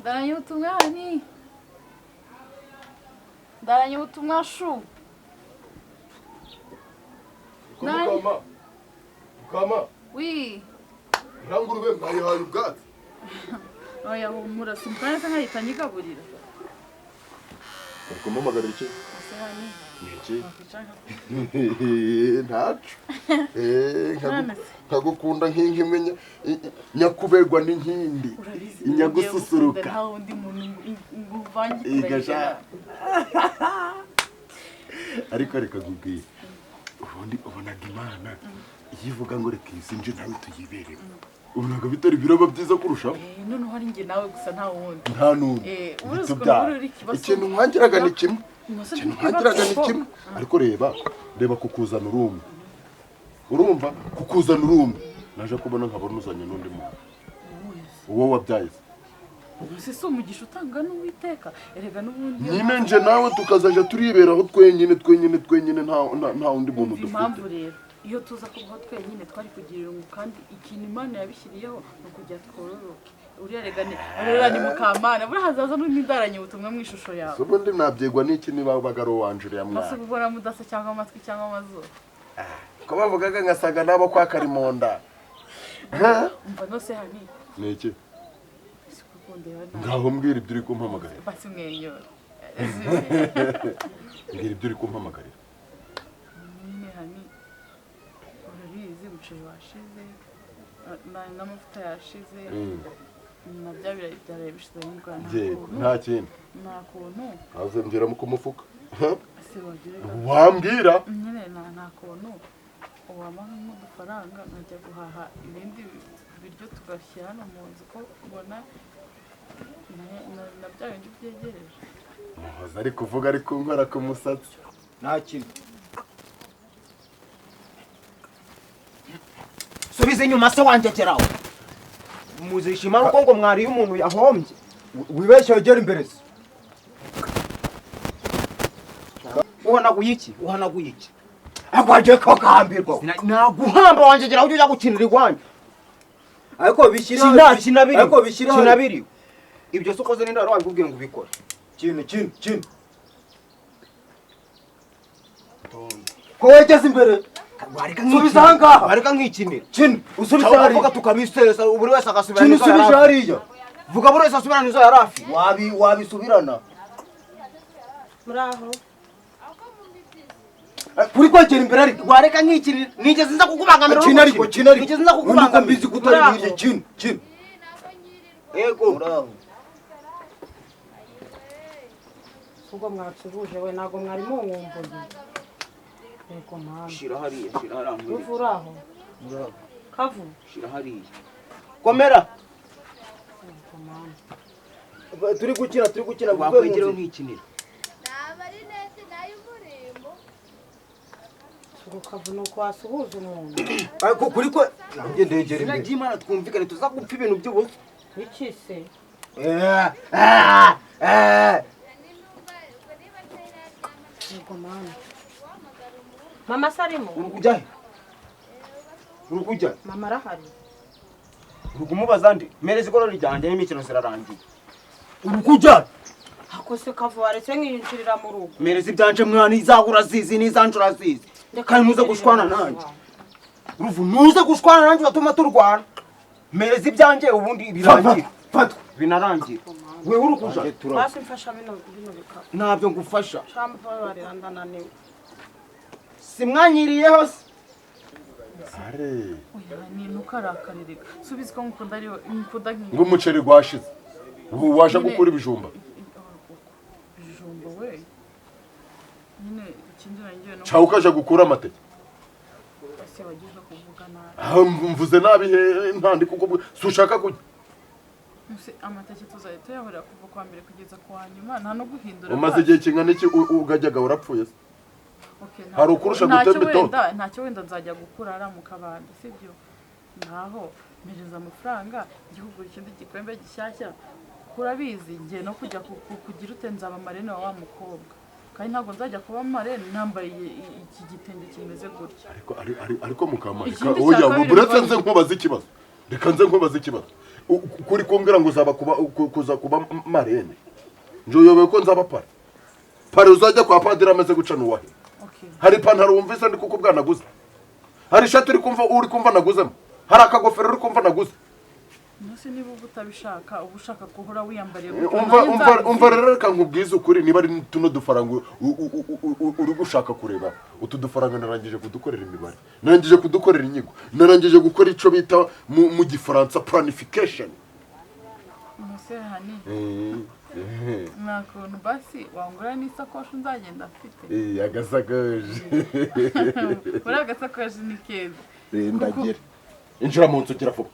Ndaranyubutumwa ni. Ndaranyubutumwa shu. Kama. Kama. Oui. Rangurube mwayihaye ubwatsi. Oya humura simukanya se nkahita nyigaburira. Kumamagara iki? Sehani. Iki? Ntacu. Nkagukunda nk'inkimenya nyakuberwa n'inkindi. Inyagususuruka. Nta wundi muntu nguvangi. Igasha. Ariko reka gubwira. Ubundi ubonaga Imana yivuga ngo reka izinje nawe tuyibereye. Ubonaga bitari biraba byiza kurushaho. None hari nge nawe gusa nta wundi. Nta n'undi. Ikintu nkangiraga ni kimwe. Ikintu nkangiraga ni kimwe. Ariko reba kukuzana urumwe. Urumva kukuzana urumwe. Naje kubona nkabona uzanye n'undi muntu. Uwo wabyaye. Sisi umugisha utanga n'uwiteka erega n'ubundi nyine nje nawe tukazaje turiberaho twenyine nta undi muntu dufite. Impamvu rero iyo tuza kubaho twenyine twari kugirira kandi ikintu Imana yabishyiriyeho no kujya twororoke uriya rega ni mukamana buri hazaza n'indaranyubutumwa mu ishusho yawe. Ubundi nabyegwa n'iki niba bagaro wanje ya mwana. Bose ubona mudasa cyangwa amatwi cyangwa amazuru. Ko bavugaga ngasaga nabo kwa Karimonda. Umva no se hani. Niki? Ngaho mbwira ibyo uri kumpamagarira. Basi mwenyora. Mbwira ibyo uri kumpamagarira. Nyine hani urabizi umuceri washize n'amavuta yashize na bya birayi bishize mu Rwanda. Nta kintu. Nta kuntu. Aze mbwira mu kumufuka. Sibagira. Wambwira? Nyine nta kuntu. Uwamaha nk'udufaranga nkajya guhaha ibindi biryo tugashyira hano mu nzu ko ubona na bya bindi byegereje. Muhoza ari kuvuga ari kunkora ku musatsi. Nta kintu. Subiza inyuma se wanjegeraho. Muzishima uko ngo mwari umuntu yahombye. Wibeshye wegera imbere se. Uhanaguye iki? Agwaje ko gahambirwa. Naguhamba wanjegeraho ujya gukinira igwanje. Ariko bishyira kinabiri. Ibyo soko ze n'indaro wabikubwiye ngo ubikore. Kintu. Ko wegeze imbere. Subiza hangaha. Areka nk'ikinira. Usubiza hari. Vuga tukabisesa buri wese agasubirana izo yarafi. Usubije hariya. Vuga buri wese asubirana izo yarafi. Wabisubirana. Muraho. Kuri kwegera imbere ariko wareka nk'ikinira. Nigeze nza kukubangamira. Kinariko. Nigeze nza kukubangamira. Mbizi kutari bije kintu. Ego. Muraho. Ubwo mwacuruje we nago mwari munkumbuye. Ego mama. Shira hariya. Uvuraho. Muraho. Kavu. Shira hariya. Komera. Ego mama. Turi gukina wakwegeraho nk'ikinira. Nabari nese nayumurimo. Ubwo kavu no kwasuhuza umuntu. Ariko kuri ko nanjye ndegera imbere. N'Imana twumvikane tuzagupfa ibintu by'ubusa. Iki se? Ego mama. Mama sarimo. Urukujya. Mama arahari. Urukumubaza ndi. Mereze igorora ryanjye n'imikino zirarangiye. Urukujya. Ako se kavu waretse nk'injirira mu rugo. Mereze ibyanje mwana izahura zizi n'izanjura zizi. Kandi muze gushwana nanjye. Uruvu nuze gushwana nanjye batuma turwana. Mereze ibyanje ubundi birangiye. Fatwa binarangiye. We urukuja. Basi mfasha bino bikaba. Ntabyo ngufasha. Shamba barira ndananiwe. Simwanyiriyeho se. Are. Oya ni nukarakarereka. Subiza ko mukunda ari mukunda nk'iki. Ngo umuceri gwashize. Ubu waje gukora ibijumba. Bijumba we. Nyine ikindi nangiye no. Chaho ukaje gukura amateke. Ese wagize kuvuga nabi. Mvuze nabi ntandi kuko sushaka kujya. Amateke tuzaye tuyahora kuva kwa mbere kugeza kwa nyuma nta no guhindura. Umaze igihe kingana iki ugajyaga urapfuye se? Okay, hari ukurusha gutemba itoto. Ntacyo wenda nzajya gukura ara mu kabande sibyo. Naho mereza amafaranga igihugu ikindi gikwembe gishyashya. Kurabizi ngiye no kujya kugira utenza abamarene wa mukobwa. Kandi ntabwo nzajya kuba marene nambaye iki gitenge kimeze gutya. Ariko mukama oya buretse nze nkubaza ikibazo. Reka nze nkubaza ikibazo. kuri kumbwira ngo uzaba kuza kuba marene njoyobewe ko nzaba pare uzajya kwa padiri ameze guca nuwahe hari ipantaro wumvise ndi kukubwa naguze hari ishati uri kumva naguzemo hari akagofero uri kumva naguze Nose niba utabishaka ubushaka guhora wiyambariye umva rero reka nkubwize ukuri niba ari tuno dufaranga uri gushaka kureba utu dufaranga narangije kudukorera imibare narangije kudukorera inyigo narangije gukora ico bita mu gifaransa planification Nose hani nakuntu basi wangura n'isakoshi nzagenda mfite agasakoshi uri agasakoshi ni keza ndagira injira mu nzu gira vuba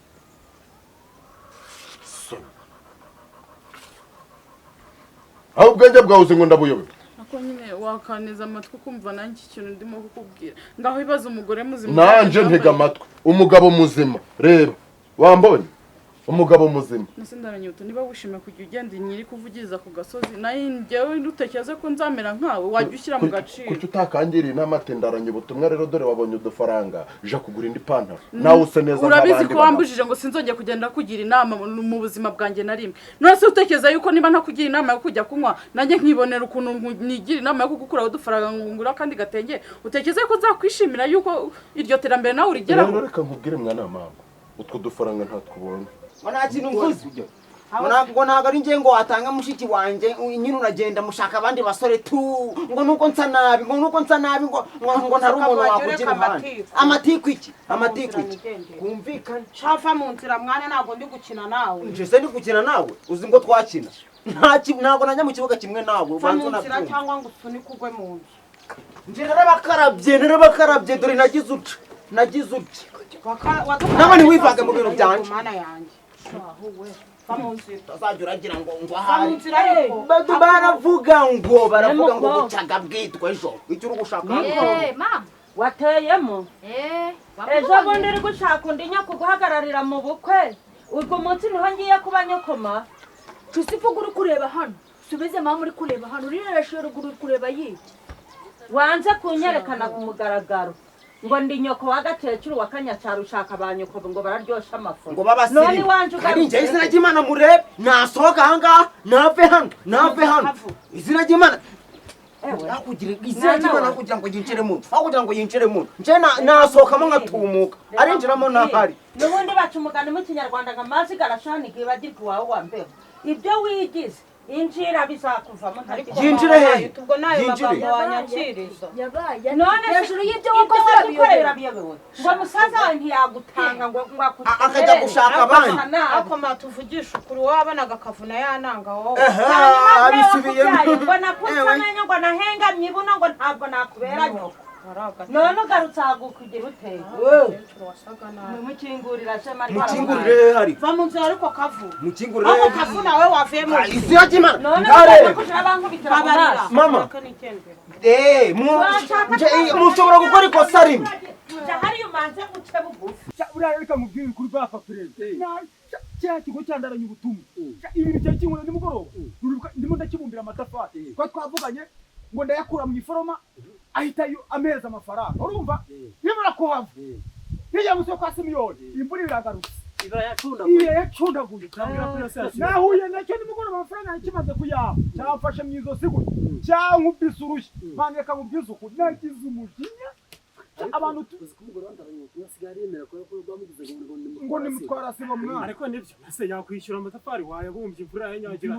aho ubwenge bwawe uzi ngo ndabuyobe ako nyine wakaneza amatwi ukumva nanjye ikintu ndimo kukubwira ngaho ibibazo umugore muzima nanje ntega amatwi umugabo muzima reba wambonye umugabo muzima nese ndaranyubuto niba wishimiye kujya ugenda nyiri kuvugiriza ku gasozi naye njyewe ndutekereza ko nzamera nkawe wajya ushyira mu gaciro kuki utakangiriye inama ati ndaranyubutumwa rero dore wabonye udufaranga uje kugura indi pantaro nawe use neza urabizi ko wambujije ngo sinzongeye kugenda kugira inama mu buzima bwanjye na rimwe none se utekereza yuko niba ntakugira inama yo kujya kunywa nanjye nkibonera ukuntu nigira inama yo kugukura udufaranga ngura kandi gatenge utekereza ko nzakwishimira yuko iryo terambere nawe urigeraho reka nkubwire mwana wa mama utwo dufaranga ntatwubonye nta kintu mvuze ngo ntabwo ari njye ngo watanga mushiki wanjye nyine uragenda mushaka abandi basore tu ngo nuko nsa nabi ngo ntari umuntu wakugira impande amatiku iki kumvikana shafa mu nzira mwana ntabwo ndi gukina nawe njese ndi gukina nawe uzi ngo twakina ntabwo najya mu kibuga kimwe nawe ubanza unabyumva cyangwa ngo usunike ugwe mu nzu njye narabakarabye dore nagize uti nawe ntiwivange mu bintu byanjye uzajya uragira ngo baravuga ngo bucaga bwitwa ejo icyo uri gushaka wateyemo ejo bundi uri gushaka undi nyoko guhagararira mu bukwe urwo munsi niho ngiye kuba nyokoma tusivuga uri kureba hano subize mama uri kureba hano urireshe ruguru uri kureba yiye wanze kunyerekana ku mugaragaro ngo ndi nyoko wa gakecuru wa kanyacyaro ushaka abanyoko ngo bararyosha amafu ngo babasiri kandi njye izina ry'Imana murebe nasohoka ahangaha nave hano izina ry'Imana izina ry'Imana kugira ngo yinjire mu nje nasohokamo nkatumuka arinjiramo ntahari n'ubundi baca umugani mu kinyarwanda ngo amazi garashanika ibagirwa iwawe wa mbeho ibyo wigize injira bizakuvamo yinjire he ubwo nayo magambo wanyakiriza yabaye none hejuru y'ibyo wakoze urabiyobewe ngo musaza wawe ntiyagutanga ngo akajya gushaka abandi ako matuvugisha ukuri wabonaga akavuna yananga wowe abisubiyemo ngo nakutsamenye ngo nahengamye ibuno ngo ntabwo nakubera nyoko none ugarutse ahagukugira uteye mukingurira shema mukingurire hari va mu nzu ariko kavu mukingurire ako kavu nawe wavuyemo izina ry'Imana none ugarutse abankubitira babarira mama mushobora gukora ikosa rimwe hariyo umanze guce bugufi buriya reka mubwire kuri bapfa perezida cya kigo cya Ndaranyubutumwa ibintu cya kimwe nimugoroba ndimo ndakibumbira amatafari ko twavuganye ngo ndayakura mu iforoma ahita ameza amafaranga urumva nimara kuhava hirya munsi yo kwa Simiyoni imvura iragarutse yacundaguye nahuye nacyo nimugoroba amafaranga yakimaze kuyaba cyamfashe mu izosi gutya cyankubise urushyi mpande kamubwiza ukuri nagize umujinya abantu ngo nimutwara sibo mwana ariko nibyo ese yakwishyura amatafari wayabumbye imvura yanyagira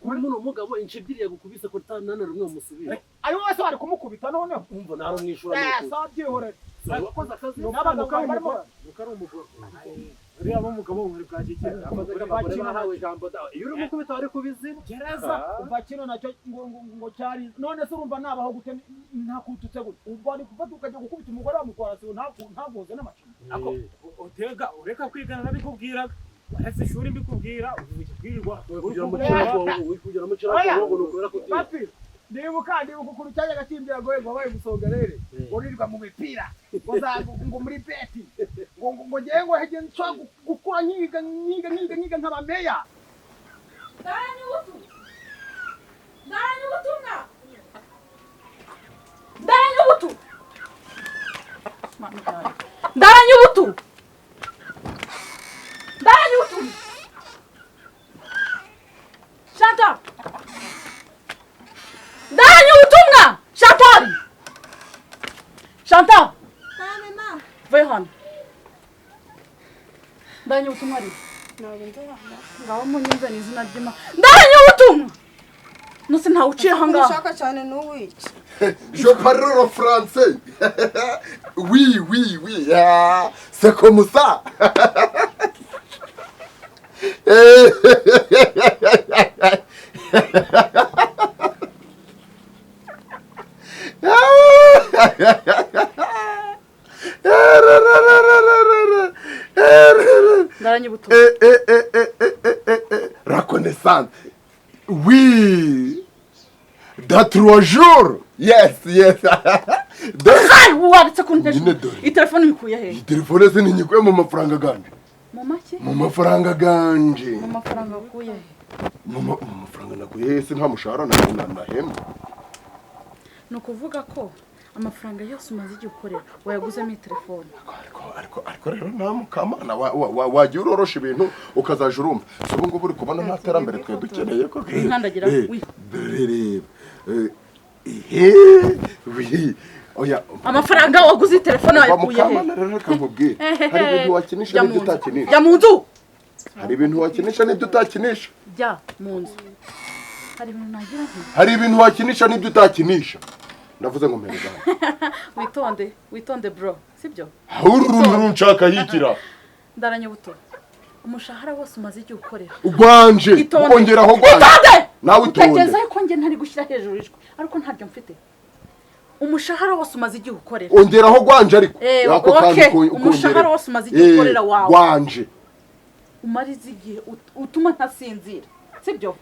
kuri muno mugabo inshibiri yagukubise ko tanana rumwe musubira ayo wese bari kumukubita noneho umva naro mwishura sabyihorera wakoze akazi n'abantu barimo ari umugabo uriya mugabo muri bwagike bahawe ijambo iyo uri mukubita ari kubizina gereza umva kino nacyo ngo cyari none se urumva nabaho gute ntakututse gute ubwo ari gufata ukajya gukubita umugore wamutwara sibo ntagoze n'amacini ako utega ureka kwigana nabikubwiraga waretse ishuri mbikubwira ubikubwirwa kugira mu kirako ngo nukora ko ndibuka ukuru cyajya gatimbira goye ngo baye musonga rere uririrwa mu mipira ngo muri beti ngo ngiye ngo hege nshwa gukura nyiga nk'abameya Ndaranyubutu Chantal vayo hano ndanye ubutumwa ari ngaho munyumve ni izina ry'Imana ndanye ubutumwa nose ntawe uciye aha ngaha ushaka cyane n'uwica Je parle le français. Oui, oui, oui. Ah, c'est comme ça. ndaranye ubutumwa Reconnaissante. Oui. Dans 3 jours. Yes, yes. wanditse ku ntebe Nyine dore. itelefone ikuye he Iyi telefone se ninyikuye mu mafaranga ganje. mu make Mu mafaranga ganje. mu mafaranga ukuye he Mu mafaranga nakuye se nta mushahara nahembwa. ni ukuvuga ko amafaranga yose umaze igihe ukorera wayaguzemo iyi telefone Ariko rero nta mukamana wajya urorosha ibintu ukazaja urumva. So ubu ngubu uri kubona nta terambere twe dukeneye ko. nkandagira wi Oya. amafaranga waguze iyi telefone wayakuye he Mukamana rero reka nkubwire. Hari ibintu wakinisha n'ibyo utakinisha. jya mu nzu Hari ibintu wakinisha n'ibyo utakinisha. jya mu nzu hari ibintu nagira nti Hari ibintu wakinisha n'ibyo utakinisha. Ndavuze ngo mpereza. witonde bro sibyo Uruntu nshaka yikira. ndaranye buto umushahara wose umaze igihe ukorera Gwanje ukongeraho gwanje. Nawe utonde. utekereza yuko njye ntari gushyira hejuru ijwi ariko ntabyo mfite umushahara wose umaze igihe ukorera Ongeraho gwanje ariko. Okay, umushahara wose umaze igihe ukorera wawe gwanje. umarize igihe utuma ntasinzira sibyo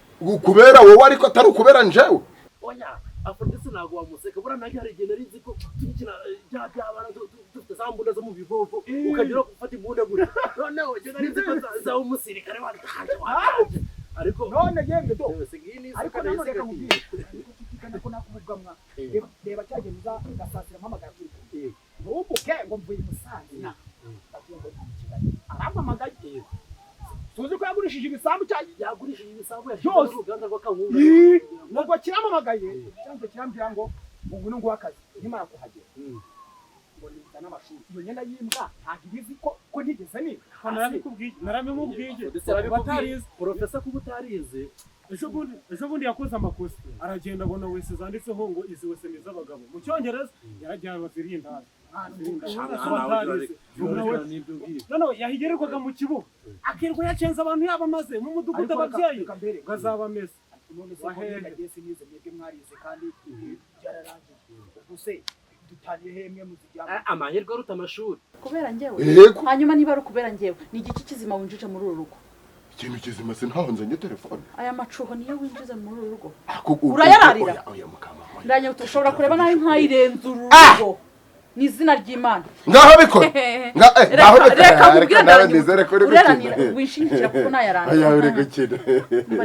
Kubera wowe ariko atari ukubera njewe. oya afrodisi ntabwo wamuseka buriya nanjye hari igihe nari nzi ko tugikina byabana dufite za mbunda zo mu bivovo ukagera gufata imbunda gutya noneho njye nari nzi ko zaba umusirikare wataje ariko none yemwe do ngiyi ni ariko isukari none reka yisigaye nkubwire ko nakuvugamwa reba cyagenda ugasasira mpamagara kuri ntubuke ngo mvuye Musanze arampamagaye tuzi ko yagurishije ibisambu cyane yagurishije ibisambu Byose. yashyize uruganda rw'akawunga nubwo kiramamagaye cyanze kirambwira ngo ngwino nguhe akazi nkimara kuhagera ngo niza n'amashuri iyo nyenda y'imbwa ntabwo ibizi ko ntigeze niga narabimubwiye batarize porofesa kuba utarize ejo bundi yakoze amakosa aragenda abona wese zanditseho ngo izi wese ni iz'abagabo mu cyongereza yarajyanwa zirindazi noneho yahigererwaga mu kibuga akirirwa yacenze abantu yaba amaze mu mudugudu ababyeyi ngo azaba ameze none se ko nagiye sinize mwebwe mwarize kandi byararangiye ubuse dutaniye hemwe muzijyamo amahirwe aruta amashuri kubera njyewe Yego. hanyuma niba ari ukubera njyewe ni igiki kizima winjije muri uru rugo Ikintu kizima se ntaho nzanye telefone. aya macuho niyo winjiza muri uru rugo Urayararira. Urayararira? Oya mukama. ndanye ushobora kureba nawe nkayirenza uru rugo ni izina ry'Imana Ngaho bikora. Ngaho reka nkubwire nawe ndanye nizere ko uri ureranira gukina. wishingikira kuko nayarangira Aya uri gukina.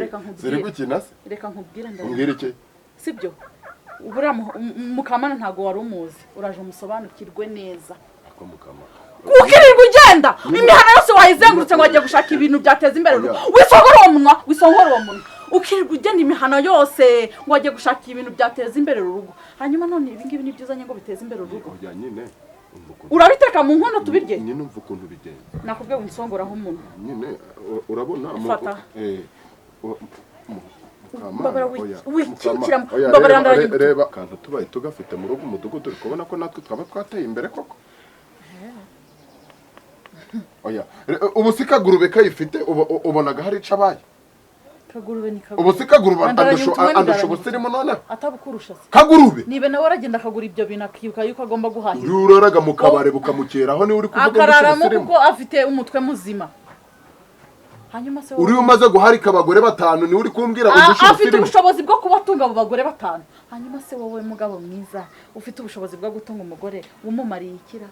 Reka nkubwire. Ziri gukina se? reka nkubwire ndanye Umbwire iki? sibyo ubura mukamana ntago wari umuzi uraje umusobanukirwe neza Ako mukama. ukirirwa ugenda imihana yose wayizengurutse ngo wagiye gushaka ibintu byateza imbere urugo wisongora uwo munwa ukirirwa ugenda imihana yose ngo wagiye gushaka ibintu byateza imbere urugo hanyuma none ibi ngibi ni byiza ngo biteze imbere urugo Oya nyine. urabiteka mu nkono tubirye Nyine umva ukuntu bigenda. nakubwiye winsongoraho umuntu Nyine urabona Fata. Mbabara wikikira mbabara ndanye reba kantu tubaye tugafite mu rugo umudugudu uri kubona ko natwe twaba twateye imbere koko. Oya ubu si kagurube kayifite ubonaga hari icabaye. kagurube ni kagurube Ubu si kagurube andusha ubusirimu noneho. atabukurusha se Kagurube. nibe nawe aragenda akagura ibyo bintu akibuka yuko agomba guhahira Uri uraraga mu kabare bukamukeraho ni uri kuvuga akararamo ubusirimu. kuko afite umutwe muzima hanyuma se Uri umaze guharika abagore batanu ni uri kumbwira afite ubusirimu. ubushobozi bwo kubatunga abo bagore batanu hanyuma se wowe mugabo mwiza ufite ubushobozi bwo gutunga umugore umumariye ikira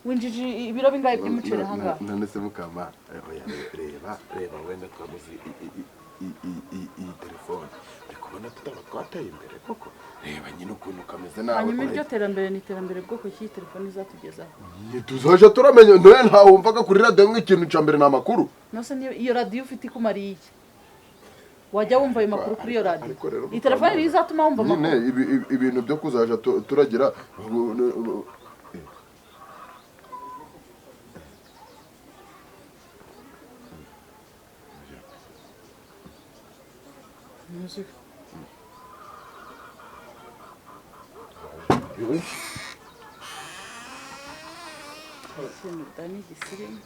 winjije ibiro bingahe by'umuceri hanga none se mukama reba wenda twamuzi iyi telefone kubona tutaba twateye imbere koko reba nyine ukuntu kameze nawe hanyuma iryo terambere ni iterambere bwoko ki telefone izatugezaho tuzaje turamenya none ntawe wumvaga kuri radio nk'ikintu cya mbere n'amakuru nose iyo radio ufite ikumariye iki wajya wumva ayo makuru kuri iyo radio iyi telefone iri izatuma wumva amakuru nyine ibintu byo kuzaja turagira Music. Ikintu Dani gisirimu.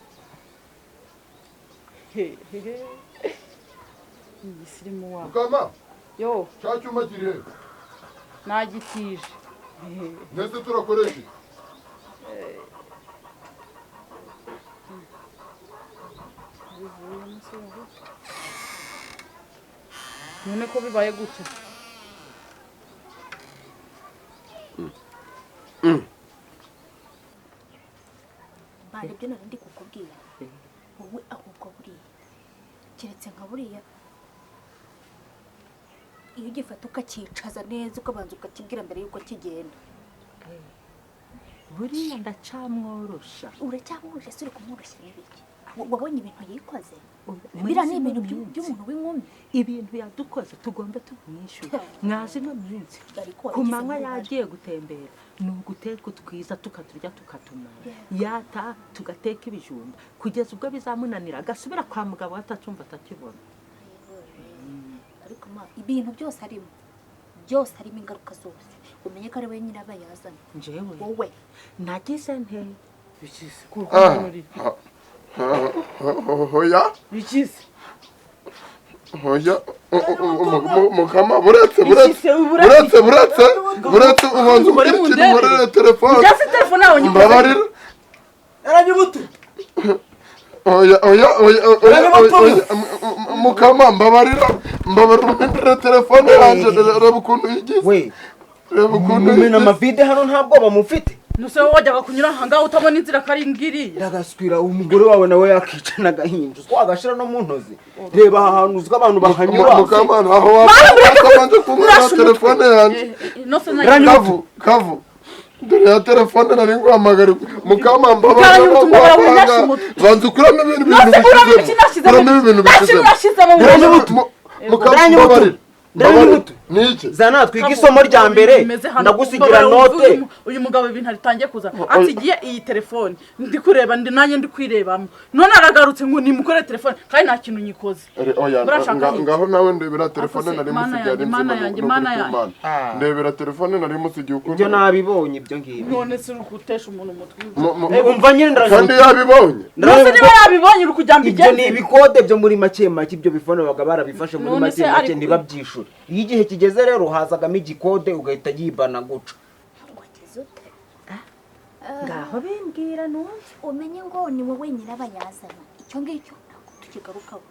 Igisirimu wa. Mukama. Yo. Cya cyuma kiri he? Nagitije. Nese turakoresha. None ko bibaye gutya. Bande byo nari ndi kukubwira wowe ahubwo buriya keretse nka buriya iyo ugifata ukakicaza neza ukabanza ukakibwira mbere yuko kigenda buriya ndacamworosha uracyamworosha se uri kumworoshya n'ibiki wabonye ibintu yikoze biriya ni ibintu by'umuntu w'inkumi ibintu yadukoze tugomba tumwishyura mwazi no minsi ku manywa yagiye gutembera ni uguteka utwiza tukaturya tukatumara yata tugateka ibijumba kugeza ubwo bizamunanira agasubira kwa mugabo atacumva atakibona ariko ibintu byose harimo ingaruka zose umenye ko ari we nyine abayazana njyewe wowe nagize nte hoya bikize hoya mukama buretse ubanza ukurikira umurere telefone ujya se telefone yawe mbabarira Ndaranyubutu oya mukama mbabarira umurere telefone yanjye reba ukuntu yigize reba ukuntu mumena amavide hano nta bwoba mufite nuse wowe wajyaga kunyura ahangaha utabona inzira kari ngiriya ndagaswira umugore wawe nawe yakicana agahinja twagashira no mu ntozi reba aha hantu uziko abantu bahanyura mukamana aho wabanje kumura telefone yanjye kavu dore ya telefone nari nguhamagara mukama mbabarira banza ukuramo ibintu bishyizemo Ndaramubutu niki zana twiga isomo rya mbere ndagusigira note uyu mugabo ibintu aritangiye kuza atigiye iyi telefone ndi kureba nanjye ndi kwirebamo none aragarutse ngo nimukore telefone kandi nta kintu nyikoze ngaho nawe ndebera telefone nari musigiye ndebera telefone nari musigiye ukuntu ibyo nabibonye ibyo ngibyo none se urukutesha umuntu umutwe umva nyine kandi yabibonye nose niba yabibonye uri kujya mbigeze ibyo ni ibikode byo muri make ibyo bifone baga barabifashe muri make ntibabyishure iyo igihe kigeze rero hazagamo igikode ugahita yibana guca ngaho bimbwira numva umenye ngo ni wowe nyirabayazana icyo ngicyo ntabwo tukigarukaho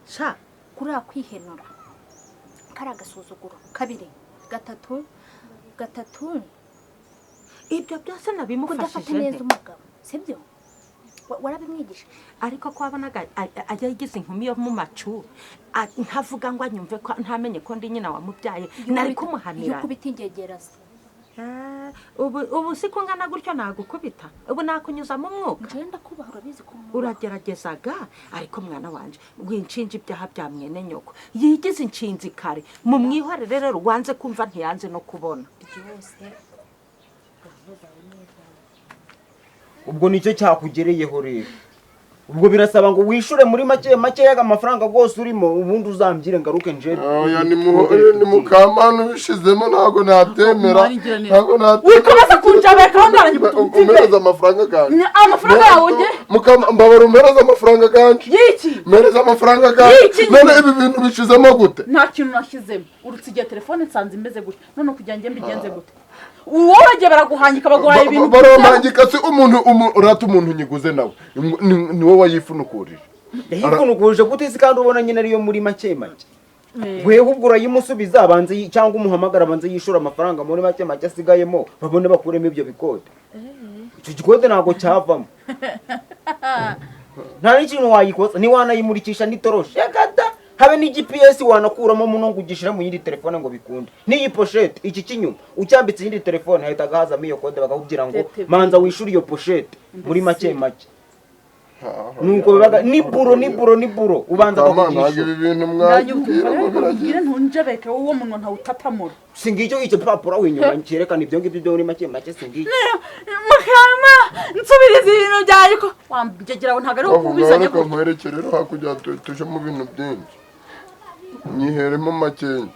sha kuriya kwihenura kari agasuzuguro kabiri gatatu ibyo byose nabimufashije kudafata neza umugabo sibyo warabimwigisha ariko ko wabonaga ajya yigize inkumi yo mu macu ntavuga ngo anyumve ko ntamenye ko ndi nyina wamubyaye nari kumuhanira iyo kubita ingegera se ubu si ko ngana gutyo nagukubita ubu nakunyuza mu mwuka ngenda kubaha urabizi ko urageragezaga ariko mwana wanje winshinja ibyaha bya mwene nyoko yigize inshinzi kare mu mwihorere rero wanze kumva ntiyanze no kubona byose ubwo nicyo cyakugereyeho rero ubwo birasaba ngo wishure muri make yaga amafaranga rwose urimo ubundi uzambire ngaruke nje oya ni mukamana ubishizemo ntago nabyemera wikomeza kunjabeka kandi aranyubutumve umereza amafaranga ganje amafaranga yawe nge mukama mbabara umereza amafaranga ganje yiki mereza amafaranga ganje none ibi bintu bishizemo gute nta kintu nashyizemo urutsigiye telefone nsanze imeze gute none kugira ngo mbigenze gute uworagiye baraguhangika baguhaye ibintu barambangika se umuntu urata umuntu nyiguze nawe ni wowe wayifunukurije yifunukurije gute isi kandi ubona nyine ariyo muri make wewe ubwo urayimusubiza abanze cyangwa umuhamagara abanze yishura amafaranga muri make asigayemo babone bakuremo ibyo bikode icyo gikode ntabwo cyavamo nta n'ikintu wayikoza ntiwanayimurikisha n'itoroshi yakata habe ni GPS wanakuramo muno ngugishira mu yindi telefone ngo bikunde niyi pochette iki kinyuma ucyambitse yindi telefone hahita gahazamo iyo kode bakakubwira ngo manza wishura iyo pochette muri make nuko bibaga ni buro ubanza kugisha ibi bintu mwagira ntunjabeke uwo munwa nta utatamura singicyo icyo papuro winyuma cyerekana ibyo ngibyo byo muri make singicyo mukama nsubiriza ibintu byaye ko wambigeraho ntago ari ukubizanya ko nkwerekere rero hakujya tuje mu bintu byinshi nyiheremo makeya